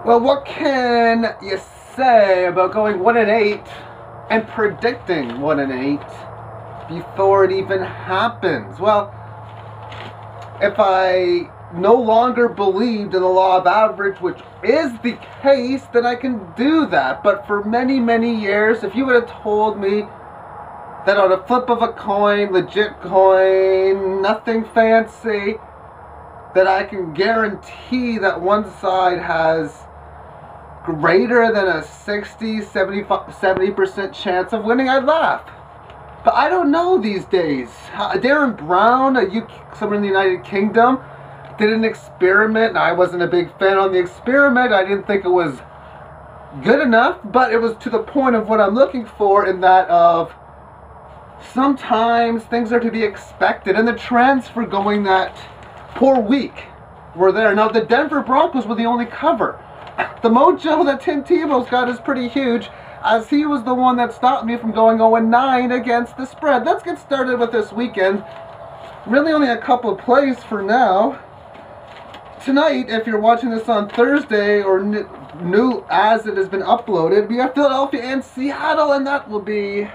Well, what can you say about going 1-8 and predicting 1-8 before it even happens? Well, if I no longer believed in the law of average, which is the case, then I can do that. But for many, many years, if you would have told me that on a flip of a coin, legit coin, nothing fancy, that I can guarantee that one side has greater than a 70% chance of winning, I'd laugh. But I don't know these days. Darren Brown, someone in the United Kingdom, did an experiment, and I wasn't a big fan on the experiment. I didn't think it was good enough, but it was to the point of what I'm looking for, in that of sometimes things are to be expected, and the trends for going that poor week were there. Now, the Denver Broncos were the only cover. The mojo that Tim Tebow's got is pretty huge, as he was the one that stopped me from going 0-9 against the spread. Let's get started with this weekend. Really only a couple of plays for now. Tonight, if you're watching this on Thursday, or new as it has been uploaded, we have Philadelphia and Seattle, and that will be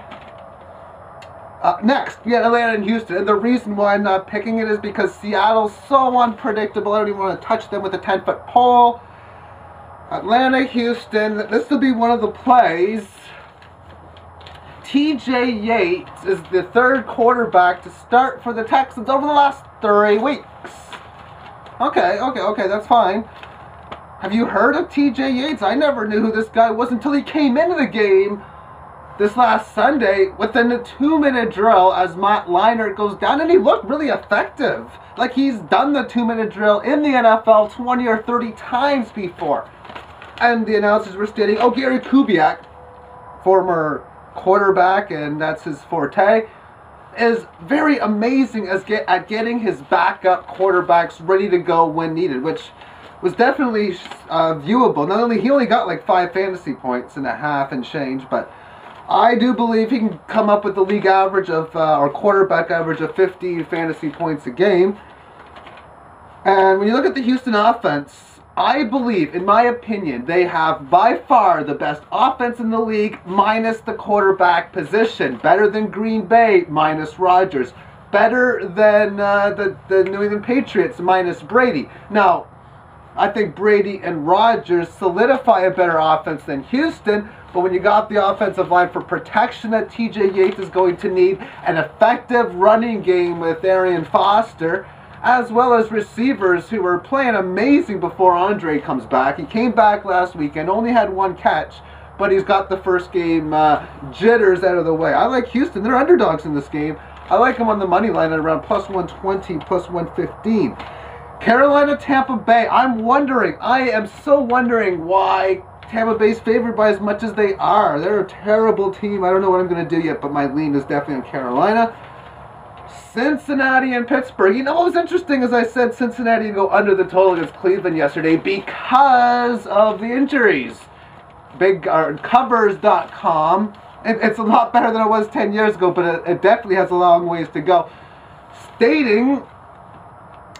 next. We have Atlanta and Houston, and the reason why I'm not picking it is because Seattle's so unpredictable. I don't even want to touch them with a 10-foot pole. Atlanta, Houston, this will be one of the plays. TJ Yates is the third quarterback to start for the Texans over the last 3 weeks. Okay, that's fine. Have you heard of TJ Yates? I never knew who this guy was until he came into the game this last Sunday within a 2-minute drill as Matt Leinart goes down, and he looked really effective. Like he's done the 2-minute drill in the NFL 20 or 30 times before. And the announcers were stating, oh, Gary Kubiak, former quarterback, and that's his forte, is very amazing at getting his backup quarterbacks ready to go when needed, which was definitely viewable. Not only he only got like 5 fantasy points and a half and change, but I do believe he can come up with the league average of, or quarterback average of 50 fantasy points a game. And when you look at the Houston offense, I believe, in my opinion, they have by far the best offense in the league, minus the quarterback position. Better than Green Bay, minus Rodgers. Better than the New England Patriots, minus Brady. Now, I think Brady and Rodgers solidify a better offense than Houston, but when you got the offensive line for protection that TJ Yates is going to need, an effective running game with Arian Foster, as well as receivers who were playing amazing before Andre comes back. He came back last weekend, only had 1 catch, but he's got the first game jitters out of the way. I like Houston. They're underdogs in this game. I like them on the money line at around plus 120, plus 115. Carolina, Tampa Bay. I am so wondering why Tampa Bay's favored by as much as they are. They're a terrible team. I don't know what I'm going to do yet, but my lean is definitely on Carolina. Cincinnati and Pittsburgh. You know what was interesting is I said Cincinnati to go under the total against Cleveland yesterday because of the injuries. Covers.com. It's a lot better than it was 10 years ago, but it definitely has a long ways to go. Stating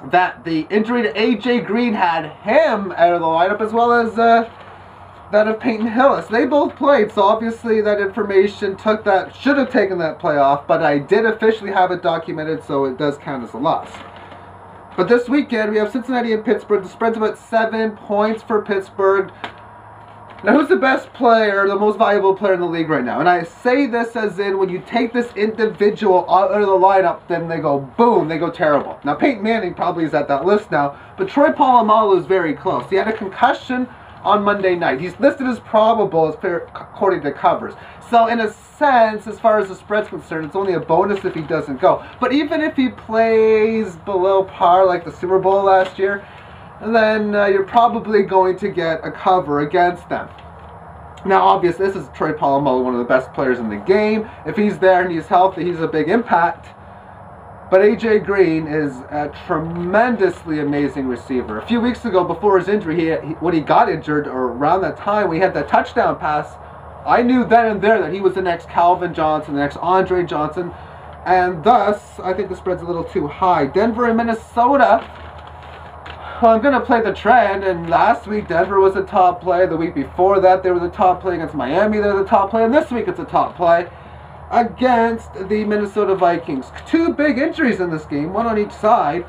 that the injury to A.J. Green had him out of the lineup, as well as that of Peyton Hillis. They both played, so obviously that information should have taken that play off, but I did officially have it documented, so it does count as a loss. But this weekend, we have Cincinnati and Pittsburgh. The spread's about 7 points for Pittsburgh. Now, who's the best player, the most valuable player in the league right now? And I say this as in, when you take this individual out of the lineup, then they go boom, they go terrible. Now, Peyton Manning probably is at that list now, but Troy Polamalu is very close. He had a concussion on Monday night. He's listed as probable according to Covers. So in a sense, as far as the spread's concerned, it's only a bonus if he doesn't go. But even if he plays below par like the Super Bowl last year, then you're probably going to get a cover against them. Now, obviously, this is Troy Polamalu, one of the best players in the game. If he's there and he's healthy, he's a big impact. But A.J. Green is a tremendously amazing receiver. A few weeks ago, before his injury, when he got injured, or around that time, when he had that touchdown pass, I knew then and there that he was the next Calvin Johnson, the next Andre Johnson, and thus, I think the spread's a little too high. Denver and Minnesota. well, I'm going to play the trend, and last week Denver was a top play. The week before that, they were the top play against Miami. They're the top play, and this week it's a top play against the Minnesota Vikings. Two big injuries in this game, one on each side.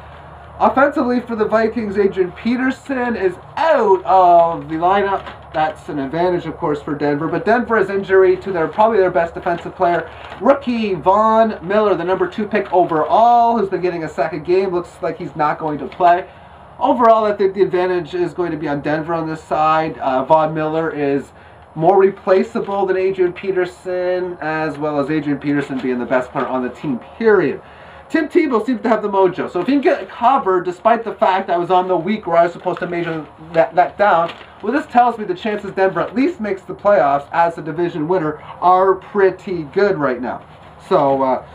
Offensively for the Vikings, Adrian Peterson is out of the lineup. That's an advantage, of course, for Denver. But Denver has injury to probably their best defensive player, rookie Von Miller, the number 2 pick overall, who's been getting a second game. Looks like he's not going to play. Overall, I think the advantage is going to be on Denver on this side. Von Miller is more replaceable than Adrian Peterson, as well as Adrian Peterson being the best player on the team, period. Tim Tebow seems to have the mojo. So if he can get covered, despite the fact I was on the week where I was supposed to measure that down, well, this tells me the chances Denver at least makes the playoffs as a division winner are pretty good right now. So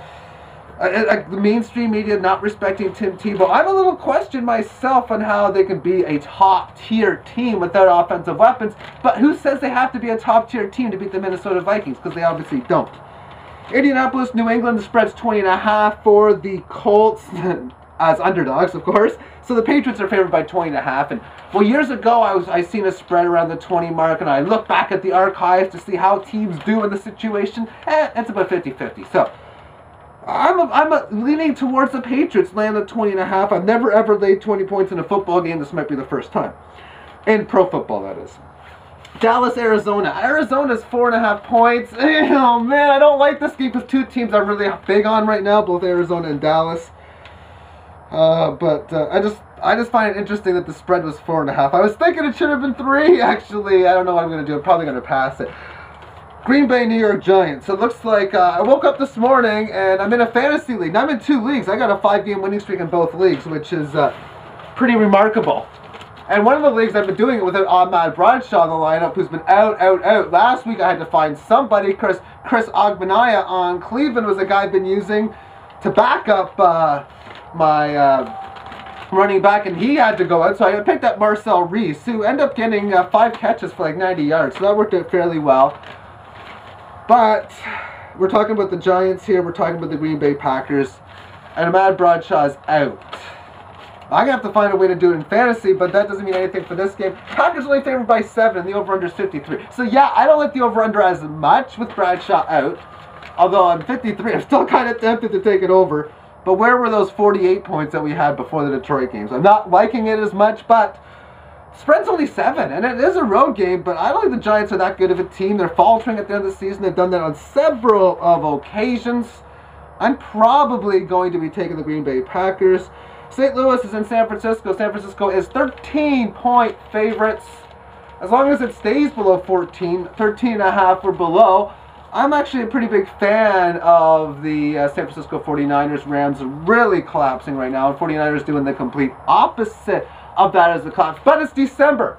the mainstream media not respecting Tim Tebow. I'm a little questioned myself on how they can be a top-tier team without offensive weapons. But who says they have to be a top-tier team to beat the Minnesota Vikings? Because they obviously don't. Indianapolis, New England, the spread's 20.5 for the Colts, as underdogs, of course. So the Patriots are favored by 20.5. And well, years ago, I seen a spread around the 20 mark, and I look back at the archives to see how teams do in the situation, and it's about 50-50. So I'm leaning towards the Patriots laying the 20.5. I've never ever laid 20 points in a football game. This might be the first time. In pro football, that is. Dallas, Arizona. Arizona's 4.5 points. Oh man, I don't like this game because two teams I'm really big on right now, both Arizona and Dallas. I just find it interesting that the spread was 4.5. I was thinking it should have been 3. Actually, I don't know what I'm going to do. I'm probably going to pass it. Green Bay, New York Giants. It looks like I woke up this morning and I'm in a fantasy league. I'm in 2 leagues. I got a 5-game winning streak in both leagues, which is pretty remarkable. And one of the leagues I've been doing it with Ahmad Bradshaw in the lineup, who's been out. Last week I had to find somebody. Chris Ogbenaya on Cleveland was a guy I've been using to back up my running back, and he had to go out. So I picked up Marcel Reese, who ended up getting 5 catches for like 90 yards. So that worked out fairly well. But we're talking about the Giants here. We're talking about the Green Bay Packers. And Ahmad Bradshaw is out. I'm going to have to find a way to do it in fantasy, but that doesn't mean anything for this game. Packers only favored by 7, and the over-under is 53. So yeah, I don't like the over-under as much with Bradshaw out. Although I'm 53, I'm still kind of tempted to take it over. But where were those 48 points that we had before the Detroit games? I'm not liking it as much, but spread's only 7, and it is a road game, but I don't think the Giants are that good of a team. They're faltering at the end of the season. They've done that on several occasions. I'm probably going to be taking the Green Bay Packers. St. Louis is in San Francisco. San Francisco is 13-point favorites. As long as it stays below 14, 13.5 or below, I'm actually a pretty big fan of the San Francisco 49ers. Rams are really collapsing right now, and 49ers doing the complete opposite of that as the collapse. But it's December.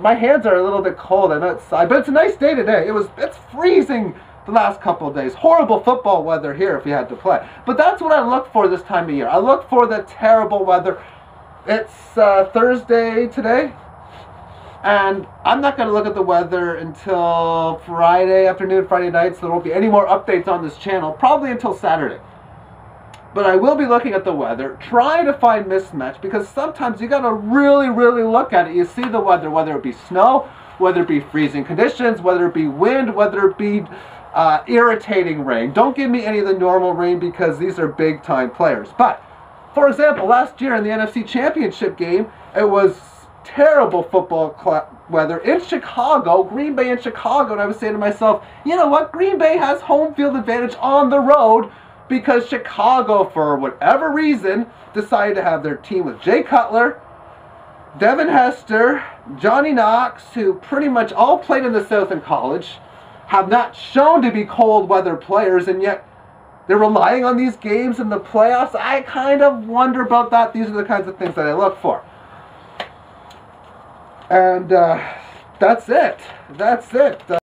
My hands are a little bit cold. I'm outside, but it's a nice day today. It's freezing the last couple of days. Horrible football weather here if you had to play. But that's what I look for this time of year. I look for the terrible weather. It's Thursday today, and I'm not going to look at the weather until Friday afternoon, Friday night, so there won't be any more updates on this channel, probably until Saturday. But I will be looking at the weather, trying to find mismatch, because sometimes you got to really, really look at it. You see the weather, whether it be snow, whether it be freezing conditions, whether it be wind, whether it be irritating rain. Don't give me any of the normal rain because these are big time players. But, for example, last year in the NFC Championship game, it was terrible football weather in Chicago, Green Bay in Chicago, and I was saying to myself, you know what, Green Bay has home field advantage on the road because Chicago, for whatever reason, decided to have their team with Jay Cutler, Devin Hester, Johnny Knox, who pretty much all played in the South in college, have not shown to be cold weather players, and yet they're relying on these games in the playoffs. I kind of wonder about that. These are the kinds of things that I look for. And that's it. That's it.